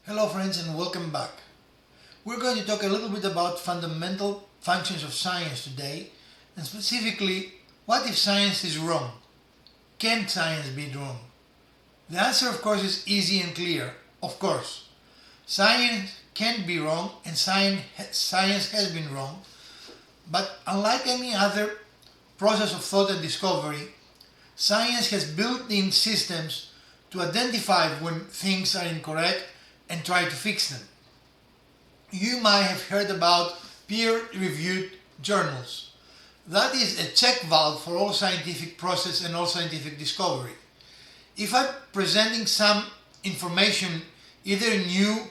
Hello friends and welcome back. We're going to talk a little bit about fundamental functions of science today, and specifically, what if science is wrong? Can science be wrong? The answer of course is easy and clear. Of course, science can be wrong and science has been wrong, but unlike any other process of thought and discovery, science has built-in systems to identify when things are incorrect and try to fix them. You might have heard about peer-reviewed journals. That is a check valve for all scientific process and all scientific discovery. If I'm presenting some information either new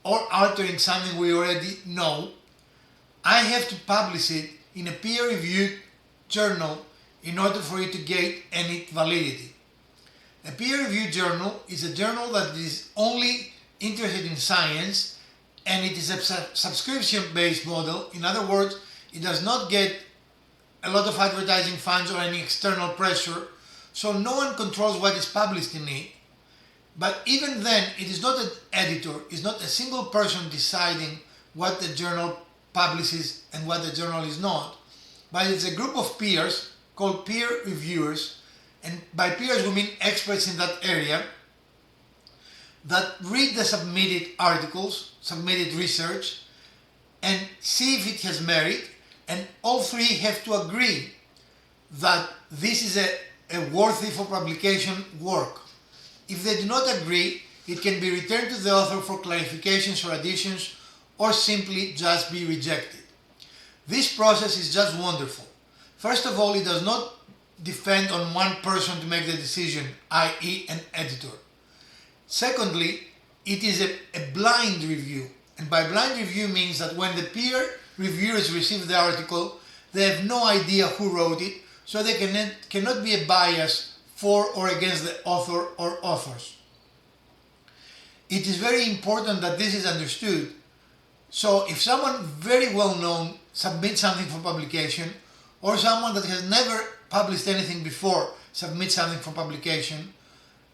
or altering something we already know, I have to publish it in a peer-reviewed journal in order for it to gain any validity. A peer-reviewed journal is a journal that is only interested in science, and it is a subscription-based model. In other words, it does not get a lot of advertising funds or any external pressure, so no one controls what is published in it. But even then, it is not an editor, it's not a single person deciding what the journal publishes and what the journal is not, but it's a group of peers called peer reviewers, and by peers we mean experts in that area, that read the submitted articles, submitted research, and see if it has merit, and all three have to agree that this is a worthy for publication work. If they do not agree, it can be returned to the author for clarifications or additions, or simply just be rejected. This process is just wonderful. First of all, it does not depend on one person to make the decision, i.e. an editor. Secondly, it is a blind review, and by blind review means that when the peer reviewers receive the article, they have no idea who wrote it, so they cannot be a bias for or against the author or authors. It is very important that this is understood. So if someone very well known submits something for publication, or someone that has never published anything before submits something for publication,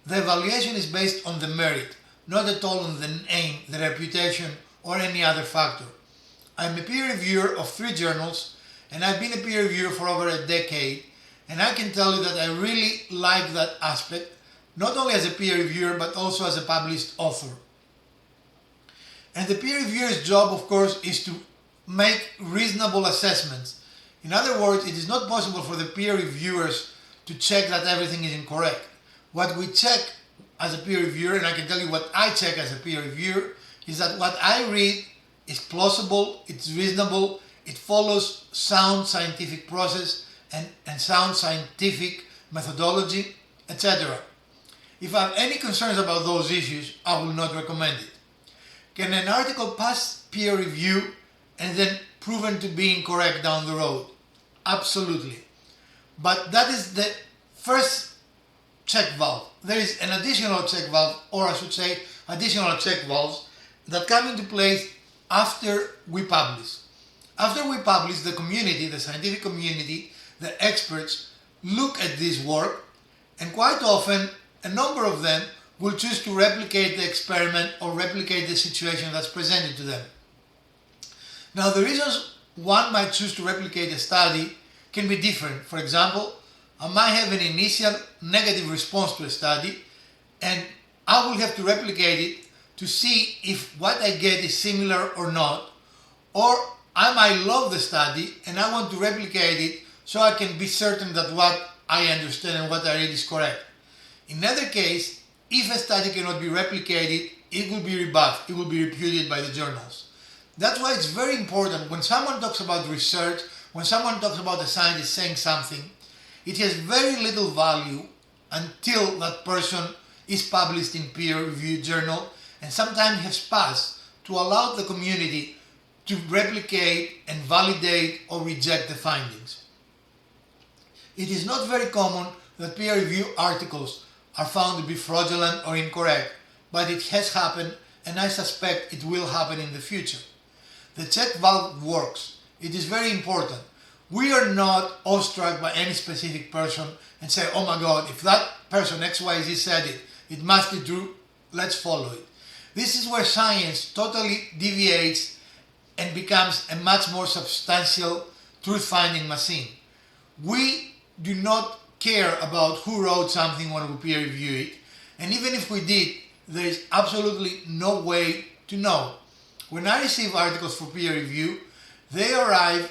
the evaluation is based on the merit, not at all on the name, the reputation, or any other factor. I'm a peer reviewer of 3 journals, and I've been a peer reviewer for over a decade, and I can tell you that I really like that aspect, not only as a peer reviewer, but also as a published author. And the peer reviewer's job, of course, is to make reasonable assessments. In other words, it is not possible for the peer reviewers to check that everything is incorrect. What we check as a peer reviewer, and I can tell you what I check as a peer reviewer, is that what I read is plausible, it's reasonable, it follows sound scientific process and sound scientific methodology, etc. If I have any concerns about those issues, I will not recommend it. Can an article pass peer review and then proven to be incorrect down the road? Absolutely. But that is the first check valve. There is an additional check valve, or I should say additional check valves, that come into place after we publish. After we publish, the community, the scientific community, the experts look at this work, and quite often a number of them will choose to replicate the experiment or replicate the situation that's presented to them. Now, the reasons one might choose to replicate a study can be different. For example, I might have an initial negative response to a study, and I will have to replicate it to see if what I get is similar or not. Or I might love the study and I want to replicate it so I can be certain that what I understand and what I read is correct. In either case, if a study cannot be replicated, it will be rebuffed, it will be repudiated by the journals. That's why it's very important when someone talks about research, when someone talks about a scientist saying something, it has very little value until that person is published in peer-reviewed journal, and some time has passed to allow the community to replicate and validate or reject the findings. It is not very common that peer-reviewed articles are found to be fraudulent or incorrect, but it has happened, and I suspect it will happen in the future. The check valve works. It is very important. We are not awestruck by any specific person and say, oh my God, if that person XYZ said it, it must be true, let's follow it. This is where science totally deviates and becomes a much more substantial truth-finding machine. We do not care about who wrote something when we peer review it, and even if we did, there is absolutely no way to know. When I receive articles for peer review, they arrive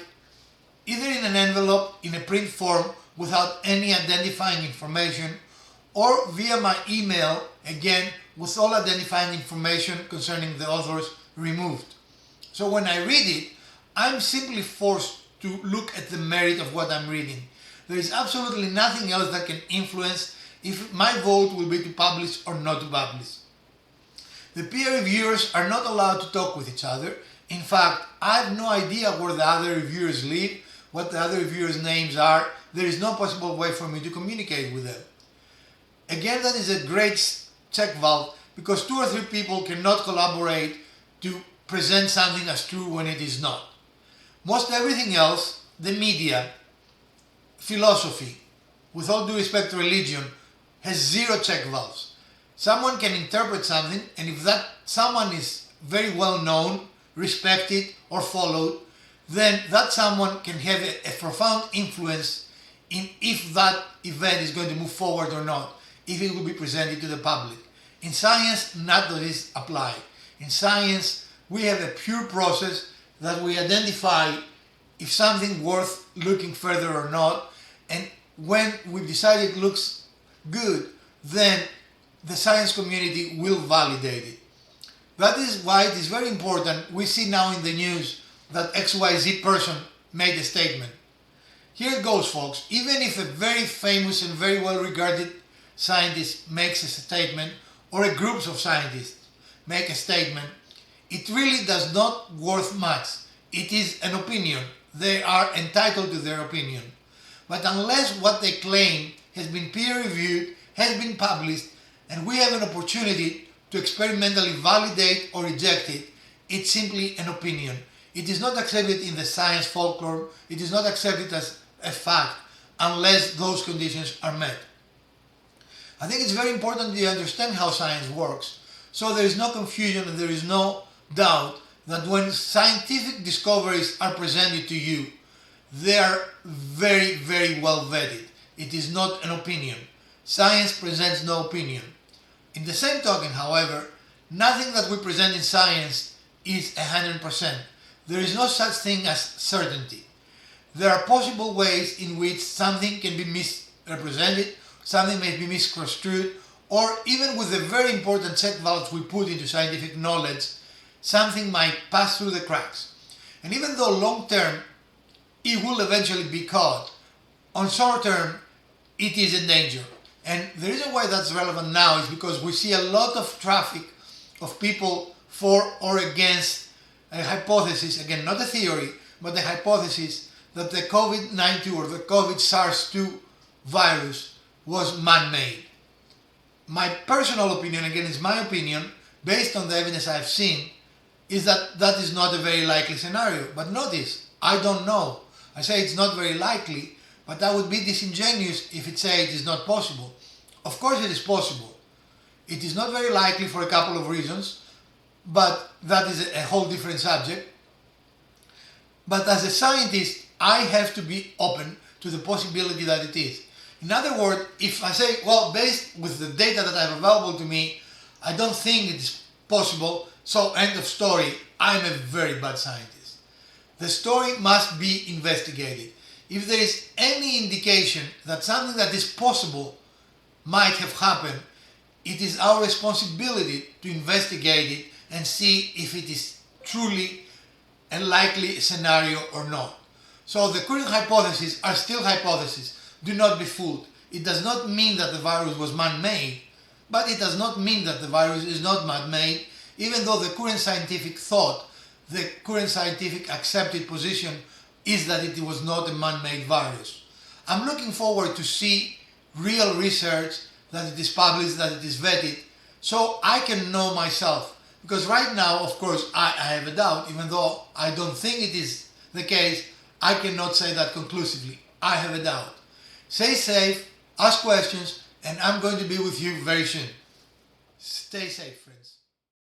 either in an envelope in a print form without any identifying information, or via my email, again with all identifying information concerning the authors removed. So when I read it, I'm simply forced to look at the merit of what I'm reading. There is absolutely nothing else that can influence if my vote will be to publish or not to publish. The peer reviewers are not allowed to talk with each other. In fact, I have no idea where the other reviewers live, what the other reviewers' names are. There is no possible way for me to communicate with them. Again, that is a great check valve, because 2 or 3 people cannot collaborate to present something as true when it is not. Most everything else, the media, philosophy, with all due respect to religion, has 0 check valves. Someone can interpret something, and if that someone is very well known, respected, or followed, then that someone can have a profound influence in if that event is going to move forward or not, if it will be presented to the public. In science, none of this applies. In science, we have a pure process that we identify if something worth looking further or not, and when we decide it looks good, then the science community will validate it. That is why it is very important. We see now in the news that XYZ person made a statement. Here it goes, folks. Even if a very famous and very well regarded scientist makes a statement, or a group of scientists make a statement, it really does not worth much. It is an opinion. They are entitled to their opinion. But unless what they claim has been peer reviewed, has been published, and we have an opportunity to experimentally validate or reject it, it's simply an opinion. It is not accepted in the science folklore. It is not accepted as a fact unless those conditions are met. I think it's very important to understand how science works, so there is no confusion and there is no doubt that when scientific discoveries are presented to you, they are very, very well vetted. It is not an opinion. Science presents no opinion. In the same token, however, nothing that we present in science is 100%. There is no such thing as certainty. There are possible ways in which something can be misrepresented, something may be misconstrued, or even with the very important check valves we put into scientific knowledge, something might pass through the cracks. And even though long term it will eventually be caught, on short term it is in danger. And the reason why that's relevant now is because we see a lot of traffic of people for or against a hypothesis, again not a theory, but a hypothesis that the COVID-19 or the COVID SARS-2 virus was man-made. My personal opinion, again is my opinion, based on the evidence I've seen, is that that is not a very likely scenario. But notice, I don't know. I say it's not very likely, but I would be disingenuous if it say it is not possible. Of course it is possible. It is not very likely for a couple of reasons, but that is a whole different subject. But as a scientist, I have to be open to the possibility that it is. In other words, if I say, well, based with the data that I have available to me, I don't think it is possible, so end of story, I'm a very bad scientist. The story must be investigated. If there is any indication that something that is possible might have happened, it is our responsibility to investigate it and see if it is truly a likely scenario or not. So the current hypotheses are still hypotheses. Do not be fooled. It does not mean that the virus was man-made, but it does not mean that the virus is not man-made, even though the current scientific thought, the current scientific accepted position is that it was not a man-made virus. I'm looking forward to see real research, that it is published, that it is vetted, so I can know myself. Because right now, of course, I have a doubt, even though I don't think it is the case, I cannot say that conclusively. I have a doubt. Stay safe, ask questions, and I'm going to be with you very soon. Stay safe, friends.